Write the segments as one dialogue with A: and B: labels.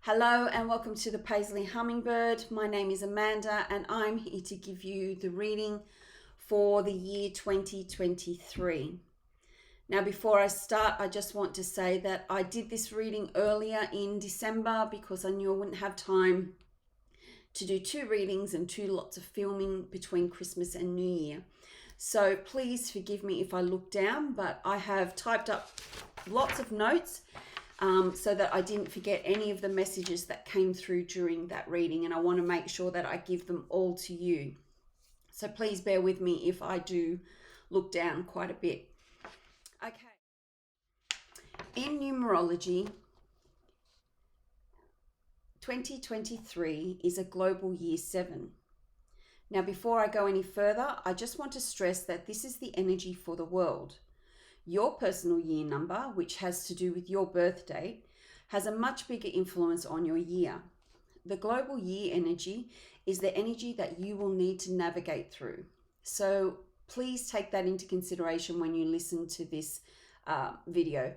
A: Hello and welcome to the Paisley Hummingbird. My name is Amanda and I'm here to give you the reading for the year 2023. Now before I start, I just want to say that I did this reading earlier in December because I knew I wouldn't have time to do two readings and lots of filming between Christmas and New Year. So please forgive me if I look down, but I have typed up lots of notes so that I didn't forget any of the messages that came through during that reading, and I want to make sure that I give them all to you. So please bear with me if I do look down quite a bit. Okay. In numerology, 2023 is a global year 7. Now, before I go any further, I just want to stress that this is the energy for the world. Your personal year number, which has to do with your birth date, has a much bigger influence on your year. The global year energy is the energy that you will need to navigate through. So please take that into consideration when you listen to this video.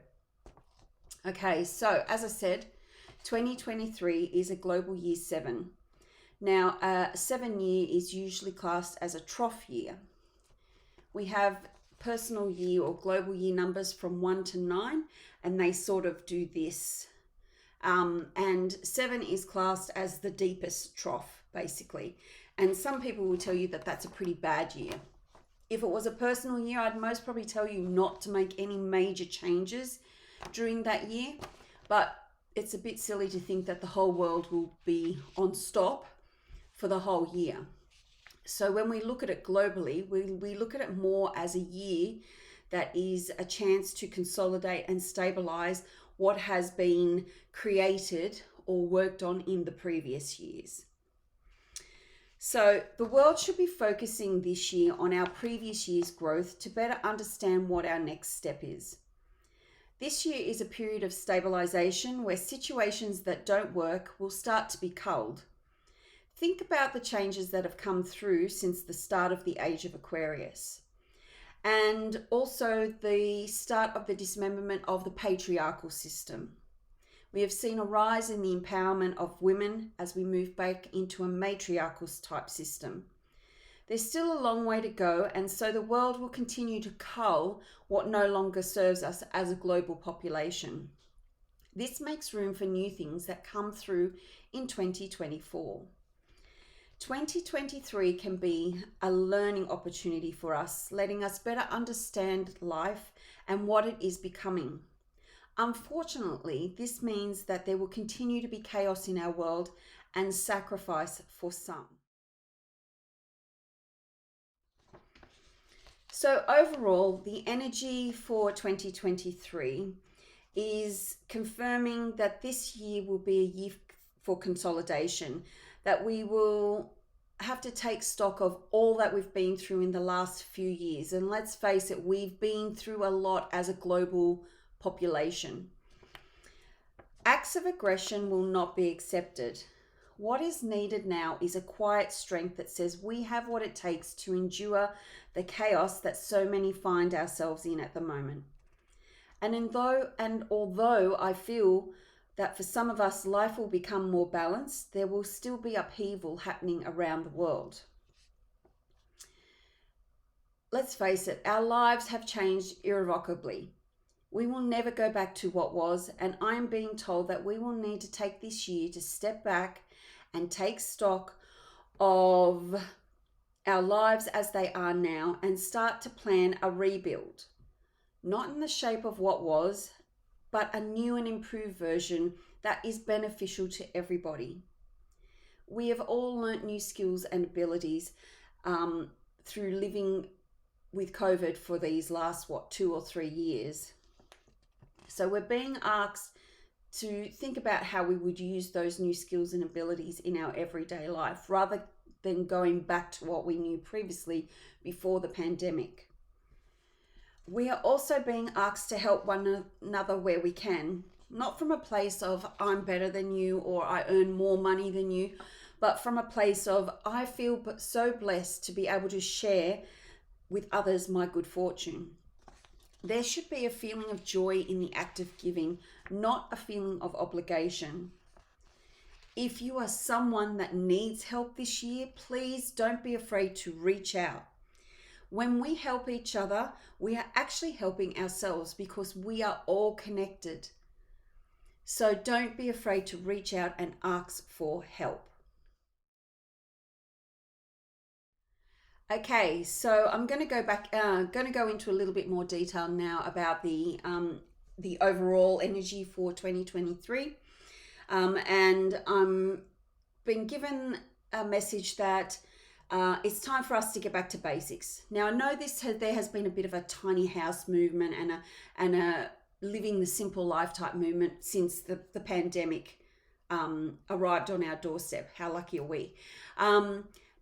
A: Okay, so as I said, 2023 is a global year 7. Now, a 7 year is usually classed as a trough year. We have personal year or global year numbers from 1 to 9, and they sort of do this. And 7 is classed as the deepest trough, basically. And some people will tell you that that's a pretty bad year. If it was a personal year, I'd most probably tell you not to make any major changes during that year. But it's a bit silly to think that the whole world will be on stop for the whole year. So when we look at it globally, we look at it more as a year that is a chance to consolidate and stabilize what has been created or worked on in the previous years. So the world should be focusing this year on our previous year's growth to better understand what our next step is. This year is a period of stabilization where situations that don't work will start to be culled. Think about the changes that have come through since the start of the age of Aquarius, and also the start of the dismemberment of the patriarchal system. We have seen a rise in the empowerment of women as we move back into a matriarchal type system. There's still a long way to go, and so the world will continue to cull what no longer serves us as a global population. This makes room for new things that come through in 2024. 2023 can be a learning opportunity for us, letting us better understand life and what it is becoming. Unfortunately, this means that there will continue to be chaos in our world and sacrifice for some. So overall, the energy for 2023 is confirming that this year will be a year for consolidation, that we will have to take stock of all that we've been through in the last few years. And let's face it, we've been through a lot as a global population. Acts of aggression will not be accepted. What is needed now is a quiet strength that says we have what it takes to endure the chaos that so many find ourselves in at the moment. And although I feel that for some of us life will become more balanced, there will still be upheaval happening around the world. Let's face it, our lives have changed irrevocably. We will never go back to what was, and I am being told that we will need to take this year to step back and take stock of our lives as they are now and start to plan a rebuild. Not in the shape of what was, but a new and improved version that is beneficial to everybody. We have all learnt new skills and abilities through living with COVID for these last, 2 or 3 years. So we're being asked to think about how we would use those new skills and abilities in our everyday life rather than going back to what we knew previously before the pandemic. We are also being asked to help one another where we can, not from a place of I'm better than you or I earn more money than you, but from a place of I feel so blessed to be able to share with others my good fortune. There should be a feeling of joy in the act of giving, not a feeling of obligation. If you are someone that needs help this year, please don't be afraid to reach out. When we help each other, we are actually helping ourselves because we are all connected. So don't be afraid to reach out and ask for help. Okay, so I'm going to go into a little bit more detail now about the overall energy for 2023. And I'm been given a message that it's time for us to get back to basics. Now I know there has been a bit of a tiny house movement and a living the simple life type movement since the pandemic arrived on our doorstep. How lucky are we?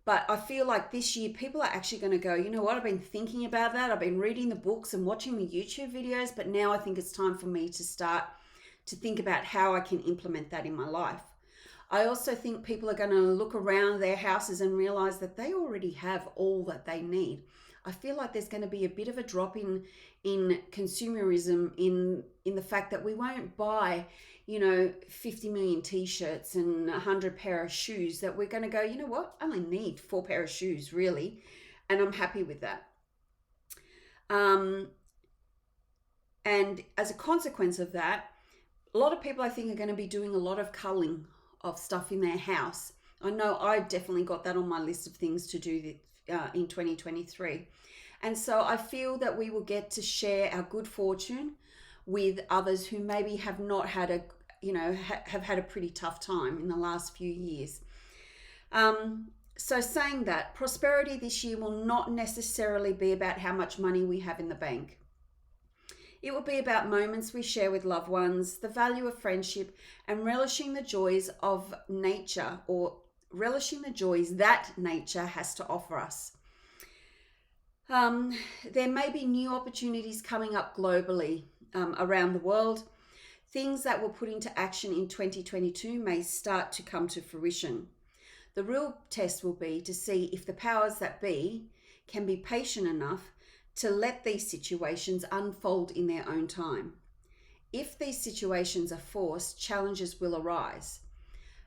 A: But I feel like this year people are actually going to go, you know what, I've been thinking about that. I've been reading the books and watching the YouTube videos, but now I think it's time for me to start to think about how I can implement that in my life. I also think people are going to look around their houses and realize that they already have all that they need. I feel like there's going to be a bit of a drop in consumerism in the fact that we won't buy, 50 million t-shirts and 100 pair of shoes, that we're going to go, you know what, I only need 4 pair of shoes really, and I'm happy with that. And as a consequence of that, a lot of people I think are going to be doing a lot of culling of stuff in their house. I know I definitely got that on my list of things to do in 2023. And so I feel that we will get to share our good fortune with others who maybe have not had have had a pretty tough time in the last few years. So saying that, prosperity this year will not necessarily be about how much money we have in the bank. It will be about moments we share with loved ones, the value of friendship, and relishing the joys of nature, or relishing the joys that nature has to offer us. There may be new opportunities coming up globally around the world. Things that were put into action in 2022 may start to come to fruition. The real test will be to see if the powers that be can be patient enough to let these situations unfold in their own time. If these situations are forced, challenges will arise.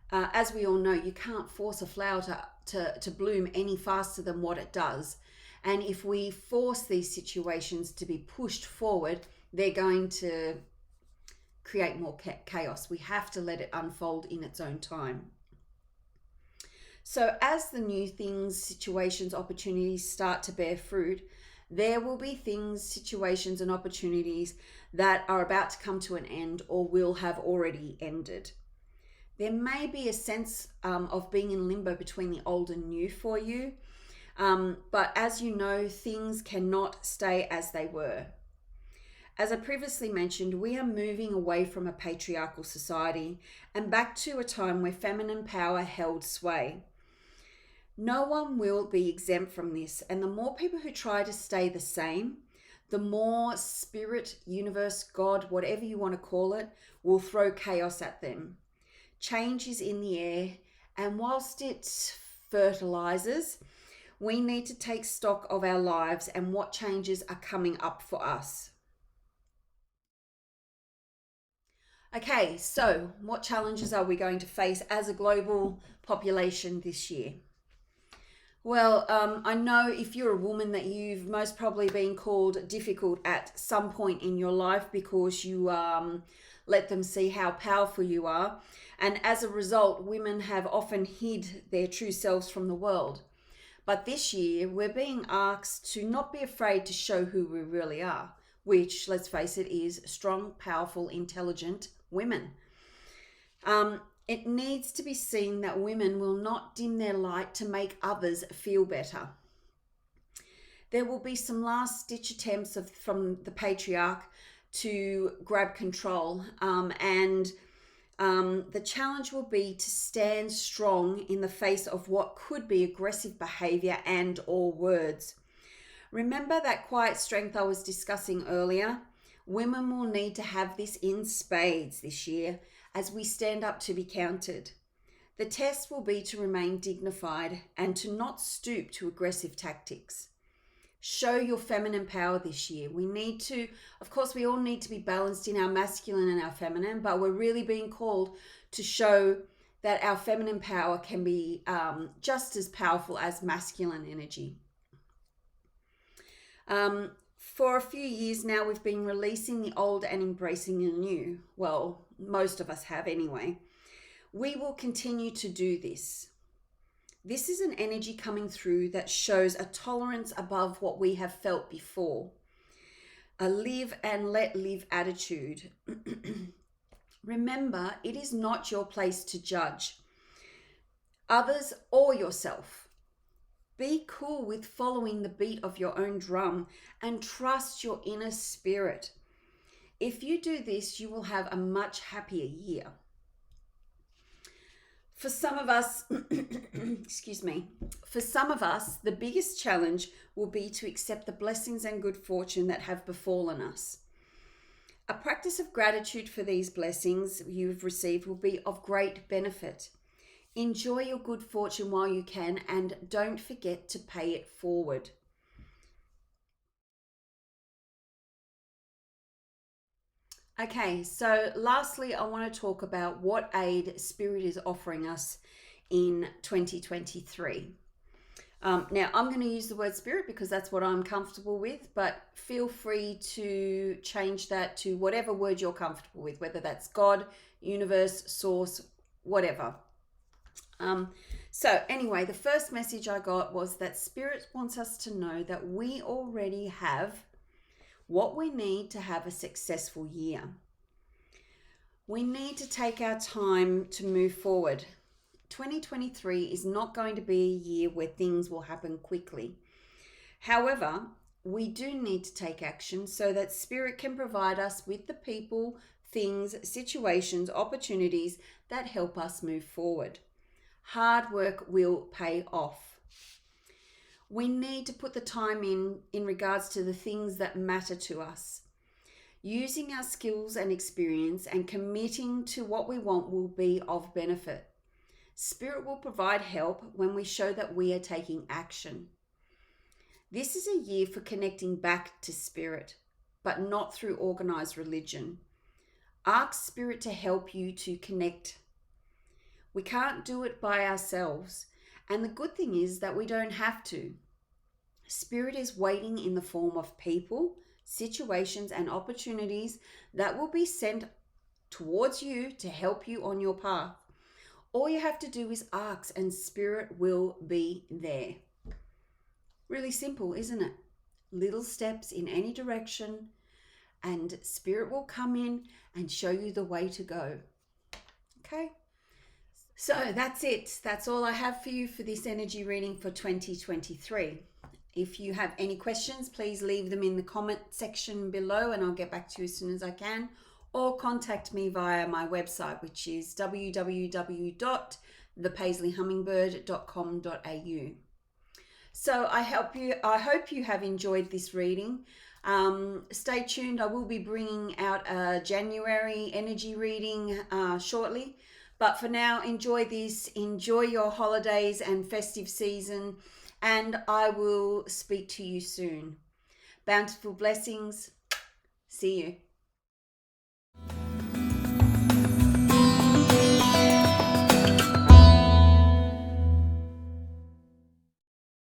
A: As we all know, you can't force a flower to bloom any faster than what it does. And if we force these situations to be pushed forward, they're going to create more chaos. We have to let it unfold in its own time. So as the new things, situations, opportunities start to bear fruit, there will be things, situations, and opportunities that are about to come to an end or will have already ended. There may be a sense of being in limbo between the old and new for you. But as you know, things cannot stay as they were. As I previously mentioned, we are moving away from a patriarchal society and back to a time where feminine power held sway. No one will be exempt from this, and the more people who try to stay the same, the more spirit, universe, God, whatever you want to call it, will throw chaos at them. Change is in the air, and whilst it fertilizes, we need to take stock of our lives and what changes are coming up for us. Okay, so what challenges are we going to face as a global population this year? Well, I know if you're a woman that you've most probably been called difficult at some point in your life because you let them see how powerful you are. And as a result, women have often hid their true selves from the world. But this year, we're being asked to not be afraid to show who we really are, which, let's face it, is strong, powerful, intelligent women. It needs to be seen that women will not dim their light to make others feel better. There will be some last-ditch attempts from the patriarch to grab control, and the challenge will be to stand strong in the face of what could be aggressive behavior and or words. Remember that quiet strength I was discussing earlier? Women will need to have this in spades this year as we stand up to be counted. The test will be to remain dignified and to not stoop to aggressive tactics. Show your feminine power this year. We need to, of course, we all need to be balanced in our masculine and our feminine, but we're really being called to show that our feminine power can be just as powerful as masculine energy. For a few years now, we've been releasing the old and embracing the new. Well, most of us have anyway. We will continue to do this. This is an energy coming through that shows a tolerance above what we have felt before. A live and let live attitude. Remember, it is not your place to judge others or yourself. Be cool with following the beat of your own drum and trust your inner spirit. If you do this, you will have a much happier year. For some of us, for some of us, the biggest challenge will be to accept the blessings and good fortune that have befallen us. A practice of gratitude for these blessings you've received will be of great benefit. Enjoy your good fortune while you can, and don't forget to pay it forward. Okay, so lastly, I want to talk about what aid Spirit is offering us in 2023. Now, I'm going to use the word Spirit because that's what I'm comfortable with, but feel free to change that to whatever word you're comfortable with, whether that's God, universe, source, whatever. So anyway, the first message I got was that Spirit wants us to know that we already have what we need to have a successful year. We need to take our time to move forward. 2023 is not going to be a year where things will happen quickly. However, we do need to take action so that Spirit can provide us with the people, things, situations, opportunities that help us move forward. Hard work will pay off. We need to put the time in regards to the things that matter to us. Using our skills and experience and committing to what we want will be of benefit. Spirit will provide help when we show that we are taking action. This is a year for connecting back to Spirit, but not through organized religion. Ask Spirit to help you to connect. We can't do it by ourselves. And the good thing is that we don't have to. Spirit is waiting in the form of people, situations, and opportunities that will be sent towards you to help you on your path. All you have to do is ask and Spirit will be there. Really simple, isn't it? Little steps in any direction and Spirit will come in and show you the way to go. Okay? So that's it. That's all I have for you for this energy reading for 2023. If you have any questions, please leave them in the comment section below and I'll get back to you as soon as I can. Or contact me via my website, which is www.thepaisleyhummingbird.com.au. So I hope you have enjoyed this reading. Stay tuned. I will be bringing out a January energy reading shortly. But for now, enjoy this. Enjoy your holidays and festive season. And I will speak to you soon. Bountiful blessings. See you.